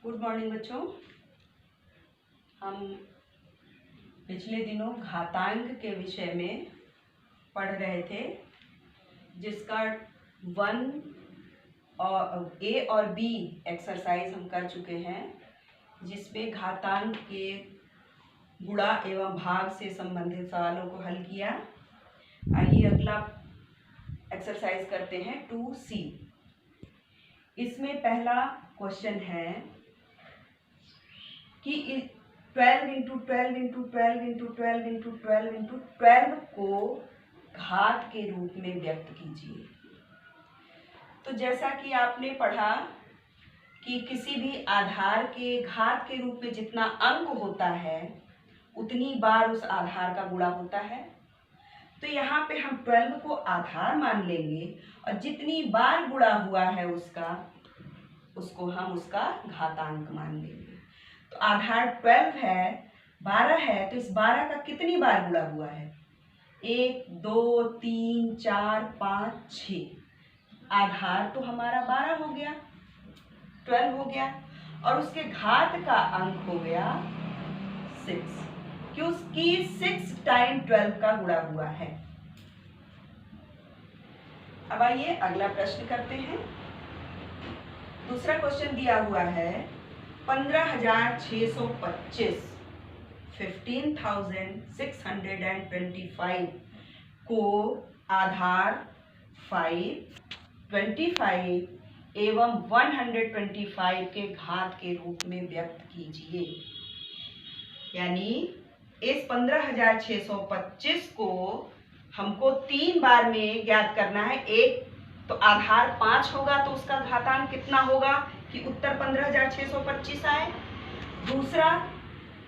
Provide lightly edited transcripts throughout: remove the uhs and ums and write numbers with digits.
Good morning बच्चों। हम पिछले दिनों घातांक के विषय में पढ़ रहे थे, जिसका 1 और ए और बी एक्सरसाइज हम कर चुके हैं, जिसमें घातांक के गुणा एवं भाग से संबंधित सवालों को हल किया। आइए अगला एक्सरसाइज करते हैं 2C। इसमें पहला क्वेश्चन है कि 12 into 12 into 12 into 12 into 12 into 12 को घात के रूप में व्यक्त कीजिए। तो जैसा कि आपने पढ़ा कि किसी भी आधार के घात के रूप में जितना अंक होता है उतनी बार उस आधार का गुणा होता है। तो यहाँ पे हम 12 को आधार मान लेंगे और जितनी बार गुणा हुआ है उसको हम उसका घातांक मान लेंगे। तो आधार 12 है, 12 है, तो इस 12 का कितनी बार गुणा हुआ है? 1 2 3 4 5 6। आधार तो हमारा 12 हो गया, 12 हो गया, और उसके घात का अंक हो गया 6, क्योंकि 6 टाइम 12 का गुणा हुआ है। अब आइए अगला प्रश्न करते हैं। दूसरा क्वेश्चन दिया हुआ है 15,625 15,625 को आधार 5, 25 एवं 125 के घात के रूप में व्यक्त कीजिए। यानी इस 15,625 को हमको 3 बार में ज्ञात करना है। एक तो आधार 5 होगा तो उसका घातांक कितना होगा कि उत्तर 15,625 आए। दूसरा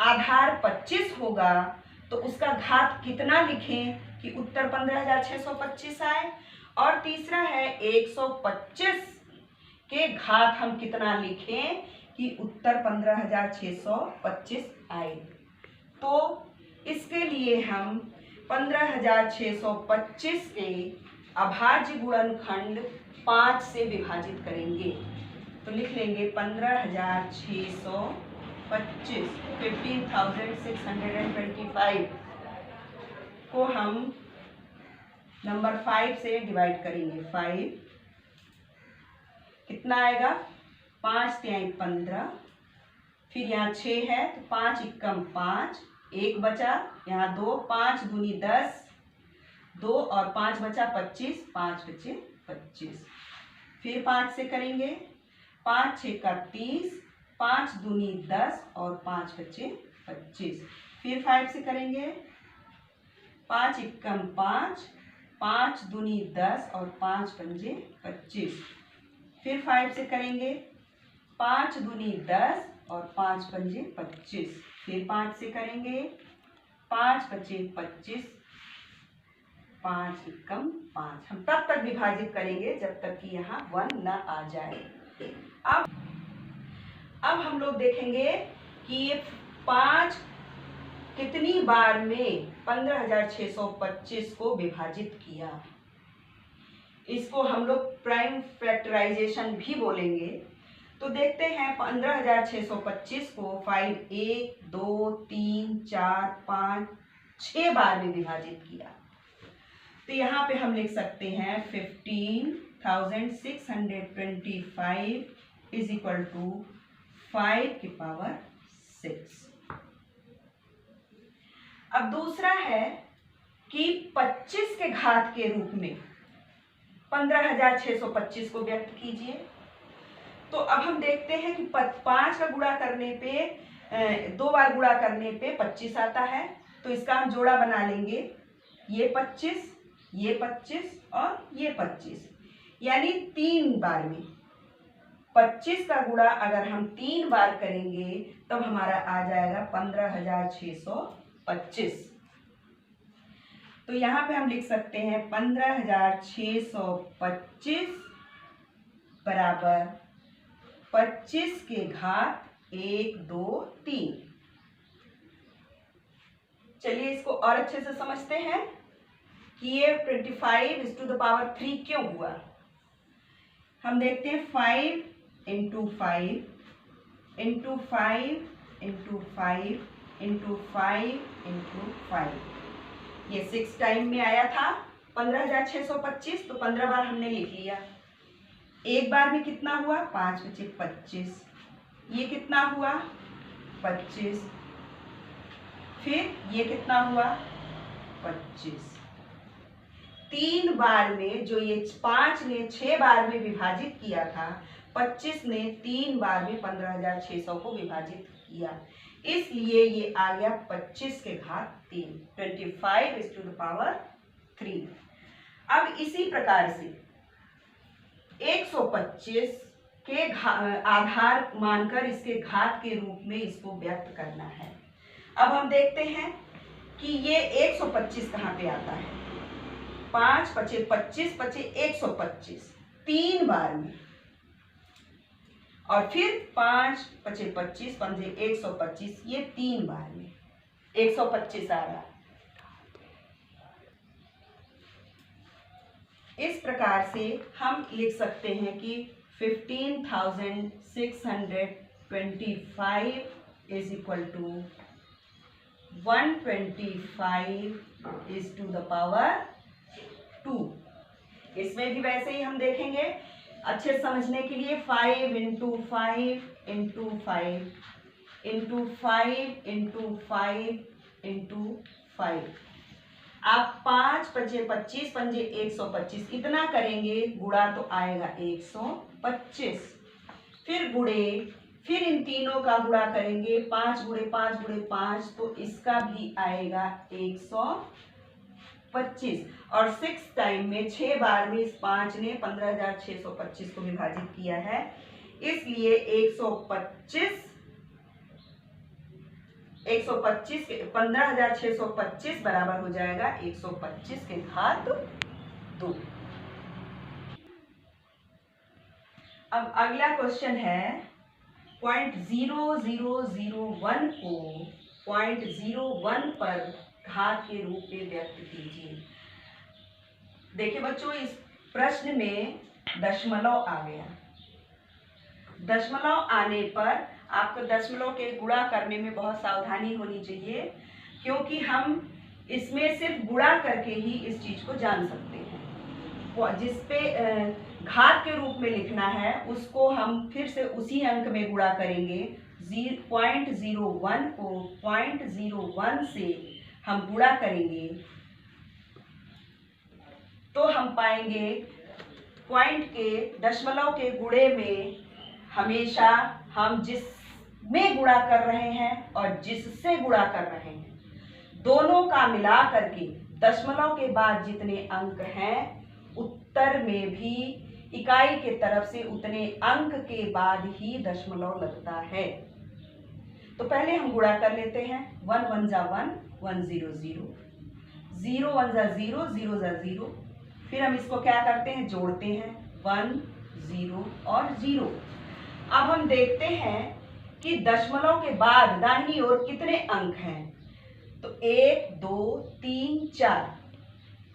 आधार 25 होगा तो उसका घात कितना लिखें कि उत्तर 15,625 आए। और तीसरा है 125 के घात हम कितना लिखें कि उत्तर 15,625 आए। तो इसके लिए हम 15,625 के अभाज्य गुणनखंड 5 से विभाजित करेंगे। तो लिख लेंगे 15,625 15,625 को हम नंबर 5 से डिवाइड करेंगे। 5 कितना आएगा? 5 तिहाई 15, फिर यहाँ 6 है तो 5 एकम 5, 1 बचा, यहाँ 2, 5 दूनी 10, 2 और 5 बचा 25, 5 बचे 25। फिर 5 से करेंगे, 5 6 का 30, 5 दूनी 10 और 5 बचे 25। फिर 5 से करेंगे, 5 एकम 5, 5 दूनी 10 और 5 पंजे 25। फिर 5 से करेंगे, 5 दूनी 10 और 5 पंजे 25। फिर 5 से करेंगे, 5 बचे 25, 5 एकम 5। हम तब तक विभाजित करेंगे जब तक कि यहाँ 1 न आ जाए। अब हम लोग देखेंगे कि ये 5 कितनी बार में 15,625 को विभाजित किया। इसको हम लोग प्राइम फैक्टराइजेशन भी बोलेंगे। तो देखते हैं 15,625 को 5 1 2 3 4 5 6 बार में विभाजित किया। तो यहाँ पे हम लिख सकते हैं 15,625 इज इक्वल टू 5 की पावर 6। अब दूसरा है कि 25 के घात के रूप में 15,625 को व्यक्त कीजिए। तो अब हम देखते हैं कि 5 का गुणा करने पे 2 बार गुणा करने पे 25 आता है। तो इसका हम जोड़ा बना लेंगे, ये 25, ये 25 और ये 25, यानी 3 बार में 25 का गुणा अगर हम 3 बार करेंगे तब हमारा आ जाएगा 15,625। तो यहाँ पे हम लिख सकते हैं 15,625 बराबर 25 के घात 1 2 3। चलिए इसको और अच्छे से समझते हैं कि ये 25⁵ क्यों हुआ। हम देखते हैं 5 into 5 into 5 into 5 into 5 into 5। ये 6 टाइम में आया था 15,625, तो 15 बार हमने लिख लिया। एक बार में कितना हुआ? 5 बचे 25। ये कितना हुआ? 25। फिर ये कितना हुआ? 25। 3 बार में, जो ये 5 ने 6 बार में विभाजित किया था, 25 ने 3 बार में 15,600 को विभाजित किया, इसलिए ये आ गया 25 के घात 3, 25 अब इसी प्रकार से 125 के आधार मानकर इसके घात के रूप में इसको व्यक्त करना है। अब हम देखते हैं कि ये 125 कहाँ पे आता है। 5 पचे 25 पचे 125 3 बार में, और फिर 5 पचे 25 पंजे 125, ये 3 बार में 125 आ रहा। इस प्रकार से हम लिख सकते हैं कि 15,625 is equal to 125 is to the power 2। इसमें भी वैसे ही हम देखेंगे अच्छे समझने के लिए। 5 into 5 into 5 into 5 into 5 into 5। आप 5 पचे 25 पंजे 125 इतना करेंगे, गुणा तो आएगा 125। फिर गुणे, फिर इन तीनों का गुणा करेंगे, 5 गुणे 5 गुणे 5, तो इसका भी आएगा 125। और 6 टाइम में 6 बार में इस 5 ने 15,625 को विभाजित किया है, इसलिए 125 15,625 बराबर हो जाएगा 125 के घात 2। अब अगला क्वेश्चन है 0.0001 को 0.01 पर घात के रूप में व्यक्त कीजिए। देखिए बच्चों, इस प्रश्न में दशमलव आ गया। दशमलव आने पर आपको दशमलव के गुणा करने में बहुत सावधानी होनी चाहिए, क्योंकि हम इसमें सिर्फ गुणा करके ही इस चीज को जान सकते हैं। जिसपे घात के रूप में लिखना है उसको हम फिर से उसी अंक में गुणा करेंगे। 0.01 को 0.01 से हम गुणा करेंगे तो हम पाएंगे पॉइंट के दशमलव के गुणे में हमेशा हम जिसमें गुणा कर रहे हैं और जिससे गुणा कर रहे हैं, दोनों का मिला करके दशमलव के बाद जितने अंक हैं उत्तर में भी इकाई के तरफ से उतने अंक के बाद ही दशमलव लगता है। तो पहले हम गुणा कर लेते हैं। 1 1 जा 1, 1 0 0, 0 1 जा 0, 0 जा 0। फिर हम इसको क्या करते हैं, जोड़ते हैं, 1 0 और 0। अब हम देखते हैं कि दशमलव के बाद दाहिनी ओर कितने अंक हैं। तो 1 2 3 4।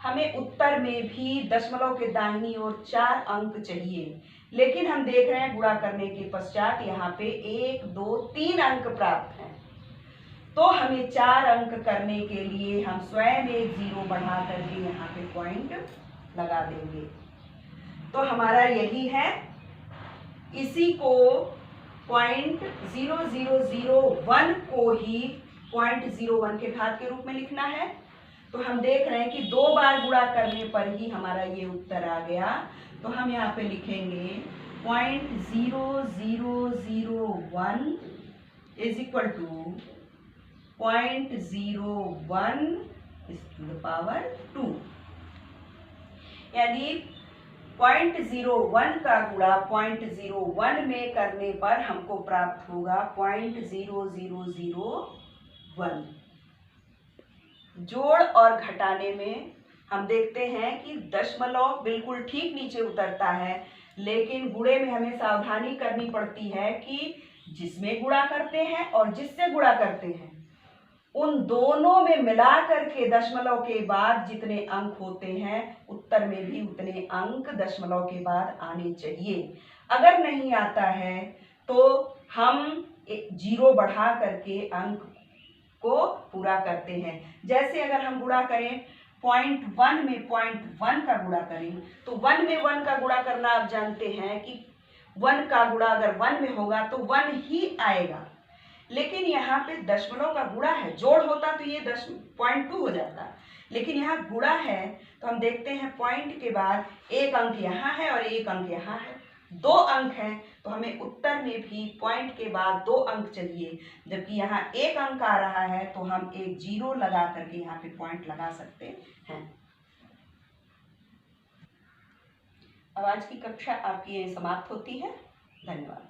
हमें उत्तर में भी दशमलव के दाहिनी ओर 4 अंक चाहिए, लेकिन हम देख रहे हैं गुणा करने के पश्चात यहाँ पे 1 2 3 अंक प्राप्त हैं। तो हमें 4 अंक करने के लिए हम स्वयं एक 0 बढ़ा करके यहाँ पे पॉइंट लगा देंगे। तो हमारा यही है, इसी को 0.0001 को ही 0.01 के घात के रूप में लिखना है। तो हम देख रहे हैं कि 2 बार गुणा करने पर ही हमारा ये उत्तर आ गया। तो हम यहाँ पे लिखेंगे 0.0001 is equal to 0.01 is to the power 2, यानी 0.01 का गुणा 0.01 में करने पर हमको प्राप्त होगा 0.0001। जोड़ और घटाने में हम देखते हैं कि दशमलव बिल्कुल ठीक नीचे उतरता है, लेकिन गुणे में हमें सावधानी करनी पड़ती है कि जिसमें गुणा करते हैं और जिससे गुणा करते हैं उन दोनों में मिला करके दशमलव के बाद जितने अंक होते हैं उत्तर में भी उतने अंक दशमलव के बाद आने चाहिए। अगर नहीं आता है तो हम जीरो बढ़ा करके अंक को पूरा करते हैं। जैसे अगर हम गुणा करें 0.1 में 0.1 का गुणा करें तो 1 में 1 का गुणा करना आप जानते हैं कि 1 का गुणा अगर 1 में होगा तो 1 ही आएगा, लेकिन यहाँ पे दशमलव का गुणा है, जोड़ होता तो ये 0.2 हो जाता, लेकिन यहाँ गुणा है तो हम देखते हैं पॉइंट के बाद एक अंक यहाँ है और एक अंक यहाँ है, 2 अंक हैं, तो हमें उत्तर में भी पॉइंट के बाद 2 अंक चाहिए, जबकि यहाँ एक अंक आ रहा है तो हम एक जीरो लगा करके यहाँ पे पॉइंट लगा सकते हैं। अब आज की कक्षा आपकी समाप्त होती है। धन्यवाद।